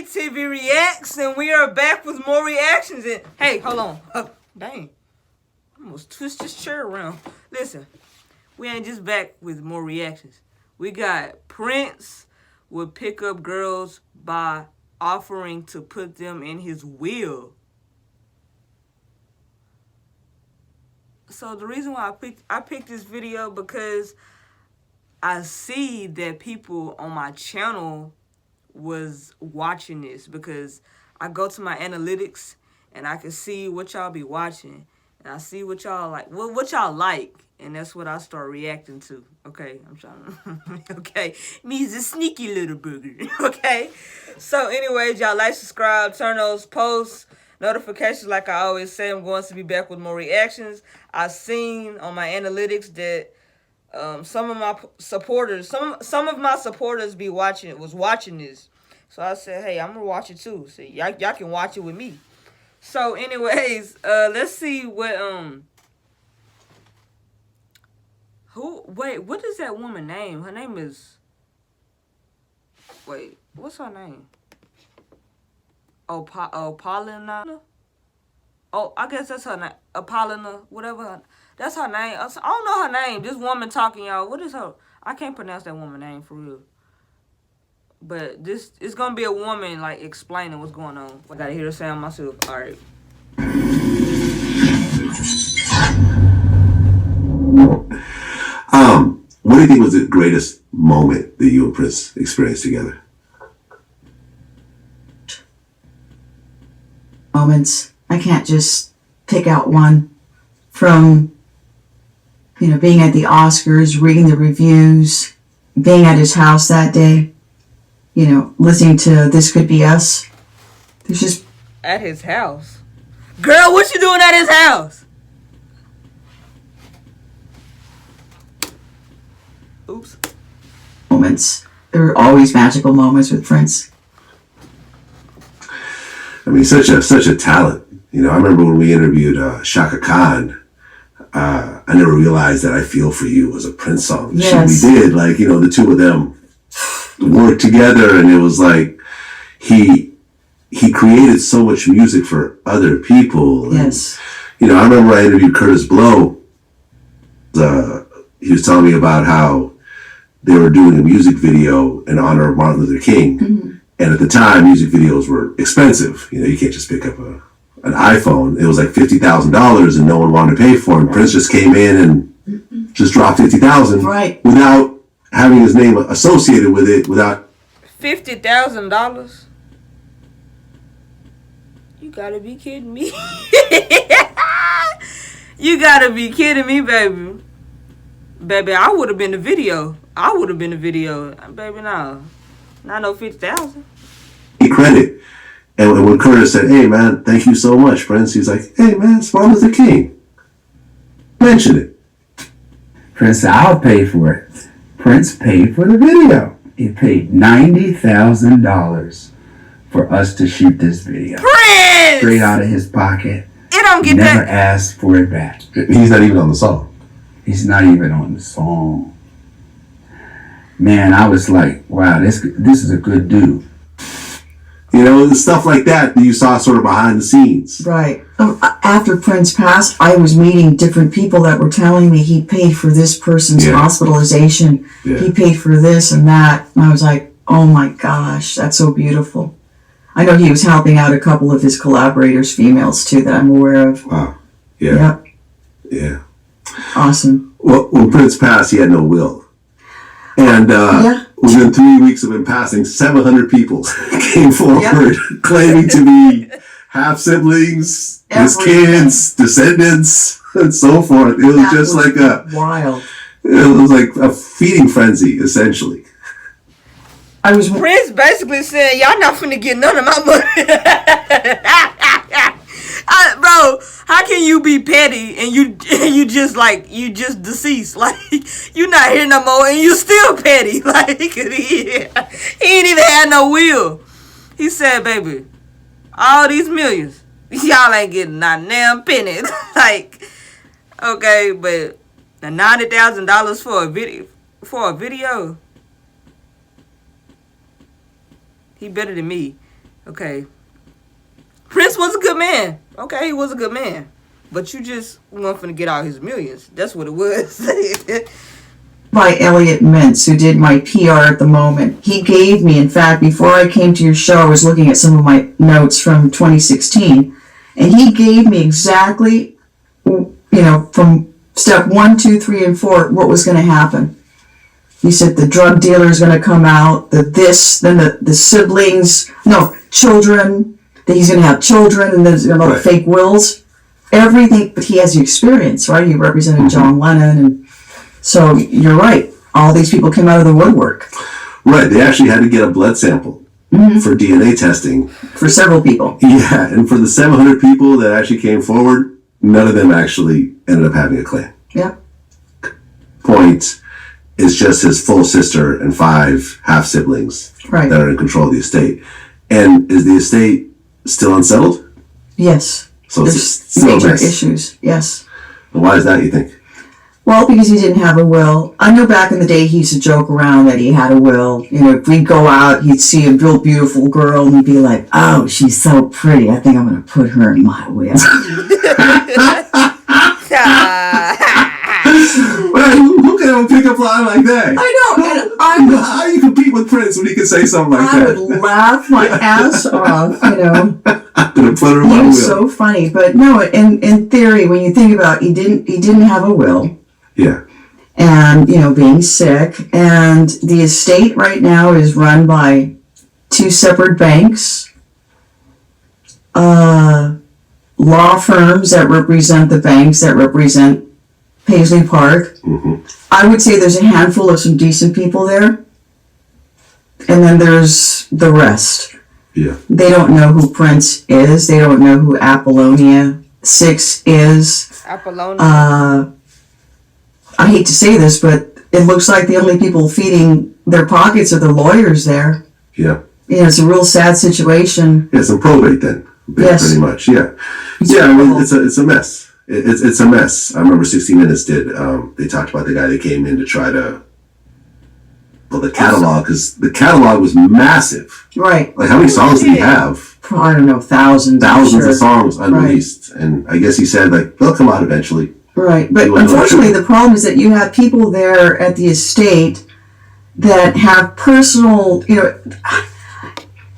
TV Reacts, and we are back with more reactions. And hey, hold on. Dang. I almost twist this chair around. Listen, we ain't just back with more reactions. We got Prince would pick up girls by offering to put them in his will. So the reason why I picked this video because I see that people on my channel was watching this, because I go to my analytics and I can see what y'all be watching, and I see what y'all like, what y'all like, and that's what I start reacting to. Okay, I'm trying to okay, me's a sneaky little booger. Okay, so anyways, y'all like, subscribe, turn those posts notifications. Like I always say, I'm going to be back with more reactions. I seen on my analytics that some of my supporters was watching this, so I said, hey, I'm gonna watch it too. So y'all can watch it with me. So anyways, let's see what what is that woman name? Her name is, what's her name? Paulina? Oh, I guess that's her name. Paulina, whatever. That's her name. I don't know her name. This woman talking, y'all. What is her? I can't pronounce that woman's name for real. But this is gonna be a woman like explaining what's going on. I gotta hear the sound myself. All right. What do you think was the greatest moment that you and Prince experienced together? Moments. I can't just pick out one. From, being at the Oscars, reading the reviews, being at his house that day, listening to This Could Be Us. There's just... At his house? Girl, what you doing at his house? Oops. Moments. There are always magical moments with Prince. I mean, such a talent. I remember when we interviewed Shaka Khan, I never realized that I Feel For You was a Prince song. The yes. shit we did, the two of them worked together, and it was like he created so much music for other people. Yes. And, I remember I interviewed Curtis Blow. He was telling me about how they were doing a music video in honor of Martin Luther King. Mm-hmm. And at the time, music videos were expensive. You can't just pick up an iPhone. It was like $50,000 and no one wanted to pay for it. And Prince just came in and just dropped $50,000 right. without having his name associated with it, without... $50,000? You gotta be kidding me. You gotta be kidding me, baby. Baby, I would have been the video. Baby, no. Not no 50,000. Credit. And when Curtis said, hey, man, thank you so much, Prince, he's like, hey, man, it's Martin Luther King. Mention it. Prince said, I'll pay for it. Prince paid for the video. He paid $90,000 for us to shoot this video. Prince! Straight out of his pocket. It don't get Never that. asked for it back. He's not even on the song. He's not even on the song. Man, I was like, wow, this is a good dude. Stuff like that you saw sort of behind the scenes. Right. After Prince passed, I was meeting different people that were telling me he paid for this person's hospitalization. Yeah. He paid for this and that. And I was like, oh my gosh, that's so beautiful. I know he was helping out a couple of his collaborators, females too, that I'm aware of. Wow. Yeah. Yep. Yeah. Awesome. Well, when Prince passed, he had no will. And within 3 weeks of him passing, 700 people came forward claiming to be half siblings, his kids, descendants, and so forth. It was just like wild. It was like a feeding frenzy, essentially. Prince basically saying, y'all not finna get none of my money. Bro, how can you be petty and you just deceased? Like, you not here no more and you still petty. Like, he ain't even had no will. He said, baby, all these millions, y'all ain't getting not damn penny. Like, okay, but the $90,000 for a video, he better than me. Okay. Prince was a good man. Okay, he was a good man. But you just weren't finna get out his millions. That's what it was. By Elliot Mintz, who did my PR at the moment. He gave me, in fact, before I came to your show, I was looking at some of my notes from 2016, and he gave me exactly, from step 1, 2, 3, and 4, what was going to happen. He said the drug dealer is going to come out, then the siblings, children, that he's going to have children, and there's going to be fake wills. Everything, but he has the experience, right? He represented John Lennon, and so you're right. All these people came out of the woodwork. Right. They actually had to get a blood sample for DNA testing. For several people. Yeah, and for the 700 people that actually came forward, none of them actually ended up having a claim. Yeah. Point is just his full sister and 5 half siblings that are in control of the estate. And is the estate still unsettled? Yes. So there's still major issues. Yes. And why is that, you think? Well, because he didn't have a will. I know back in the day he used to joke around that he had a will. If we'd go out, he'd see a real beautiful girl and he'd be like, oh, she's so pretty. I think I'm going to put her in my will. Well, who can have a pickup line like that? I know. And how do you compete with Prince when he can say something like that? I would laugh my ass off, I'm going to put her in my will. He was so funny. But no, in theory, when you think about it, he didn't have a will. Yeah. And, being sick. And the estate right now is run by 2 separate banks, law firms that represent the banks that represent Paisley Park. I would say there's a handful of some decent people there. And then there's the rest. Yeah. They don't know who Prince is. They don't know who Apollonia 6 is. Apollonia. I hate to say this, but it looks like the only people feeding their pockets are the lawyers there. Yeah. It's a real sad situation. Yeah, some probate then. Yes. Pretty much, yeah. It's a mess. It's a mess. I remember 60 Minutes did, they talked about the guy that came in to try to, the catalog, because the catalog was massive. Right. Like, how many songs did he have? I don't know, thousands. Thousands of songs unreleased. Right. And I guess he said, they'll come out eventually. Right. But unfortunately, the problem is that you have people there at the estate that have personal,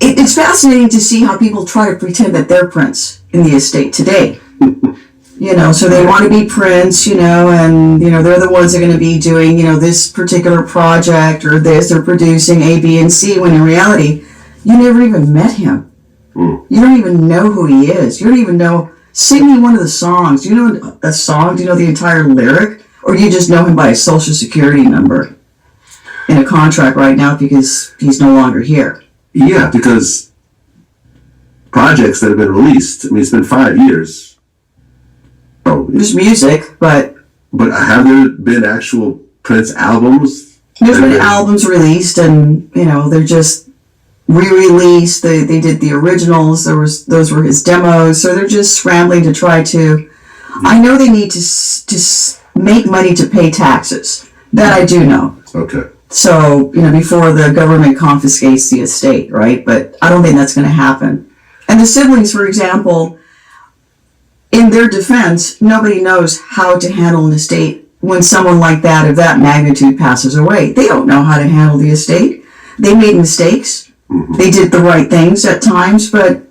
it's fascinating to see how people try to pretend that they're Prince in the estate today. So they want to be Prince, and, they're the ones that are going to be doing, this particular project or this, they're producing A, B, and C, when in reality, you never even met him. You don't even know who he is. You don't even know. Sing me one of the songs. Do you know a song? Do you know the entire lyric? Or do you just know him by a social security number in a contract right now because he's no longer here? Yeah, because projects that have been released, it's been 5 years. There's music, but have there been actual Prince albums? There's been albums released, and they're just re-released. They did the originals. Those were his demos. So they're just scrambling to try to. I know they need to make money to pay taxes. That I do know. Okay. So before the government confiscates the estate, right? But I don't think that's going to happen. And the siblings, for example, in their defense, nobody knows how to handle an estate when someone like that of that magnitude passes away. They don't know how to handle the estate. They made mistakes. They did the right things at times, but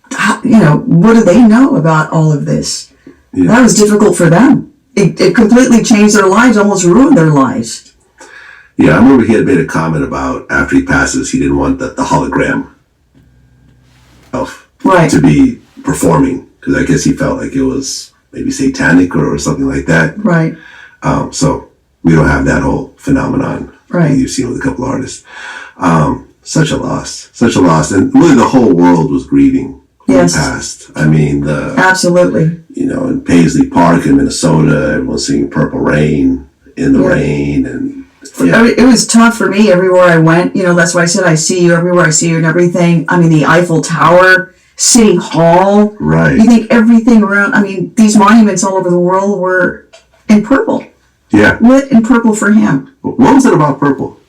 what do they know about all of this? Yeah. That was difficult for them. It completely changed their lives, almost ruined their lives. Yeah, I remember he had made a comment about after he passes, he didn't want the hologram to be performing, because I guess he felt like it was maybe satanic or something like that. Right. So we don't have that whole phenomenon that you've seen with a couple artists. Such a loss. And really the whole world was grieving when he passed. Absolutely. In Paisley Park in Minnesota, everyone singing Purple Rain in the rain. And it was tough for me everywhere I went. That's why I said I see you everywhere I see you and everything. The Eiffel Tower, City Hall. Right. You think everything around, these monuments all over the world were in purple. Yeah. Lit in purple for him. What was it about purple?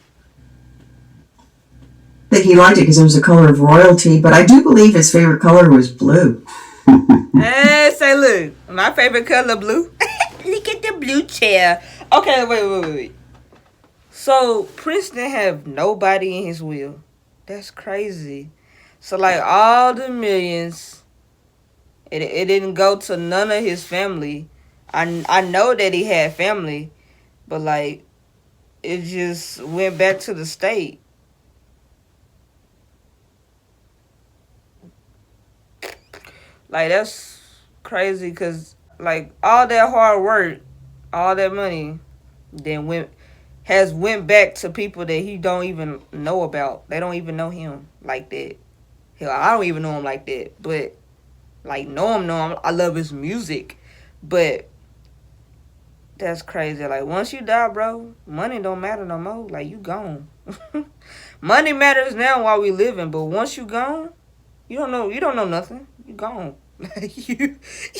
that he liked it because it was the color of royalty, but I do believe his favorite color was blue. Hey, say look, my favorite color blue. Look at the blue chair. Okay, wait. So Prince didn't have nobody in his will. That's crazy. So like all the millions, it didn't go to none of his family. I know that he had family, but like it just went back to the state. Like that's crazy because like all that hard work, all that money, then went back to people that he don't even know about. They don't even know him like that. Hell, I don't even know him like that. But like know him. I love his music, but that's crazy. Like once you die, bro, money don't matter no more. Like you gone. Money matters now while we living, but once you gone, you don't know nothing. You gone. you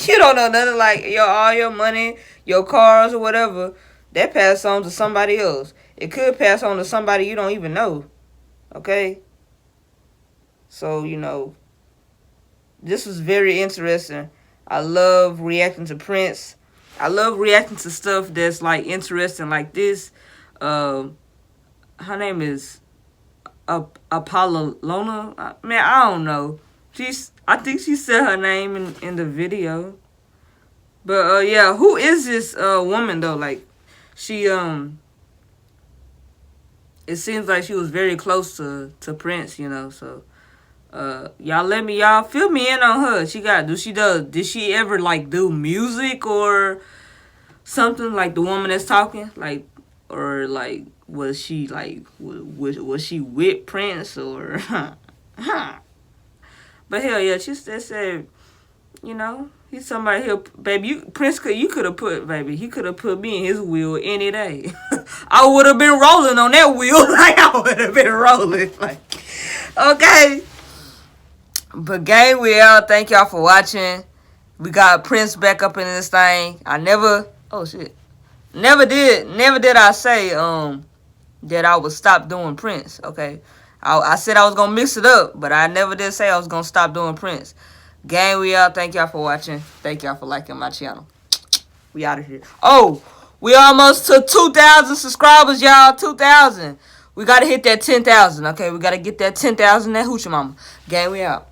don't know nothing. Like all your money, your cars or whatever, that pass on to somebody else. It could pass on to somebody you don't even know. Okay? So, this was very interesting. I love reacting to Prince. I love reacting to stuff that's like interesting like this. Her name is Apollona. Man, I don't know. I think she said her name in the video. But yeah, who is this woman though? Like she it seems like she was very close to Prince, so y'all fill me in on her. Did she ever like do music or something like the woman that's talking? Like or like was she like was she with Prince or But hell yeah, she just said, he's somebody here, baby. Prince you could have put, baby. He could have put me in his wheel any day. I would have been rolling on that wheel, like I would have been rolling, like okay. But gang, we out. Thank y'all for watching. We got Prince back up in this thing. Never did I say that I would stop doing Prince. Okay. I said I was going to mix it up, but I never did say I was going to stop doing Prince. Gang, we out. Thank y'all for watching. Thank y'all for liking my channel. We out of here. Oh, we almost to 2,000 subscribers, y'all. 2,000. We got to hit that 10,000, okay? We got to get that 10,000 that hoochie mama. Gang, we out.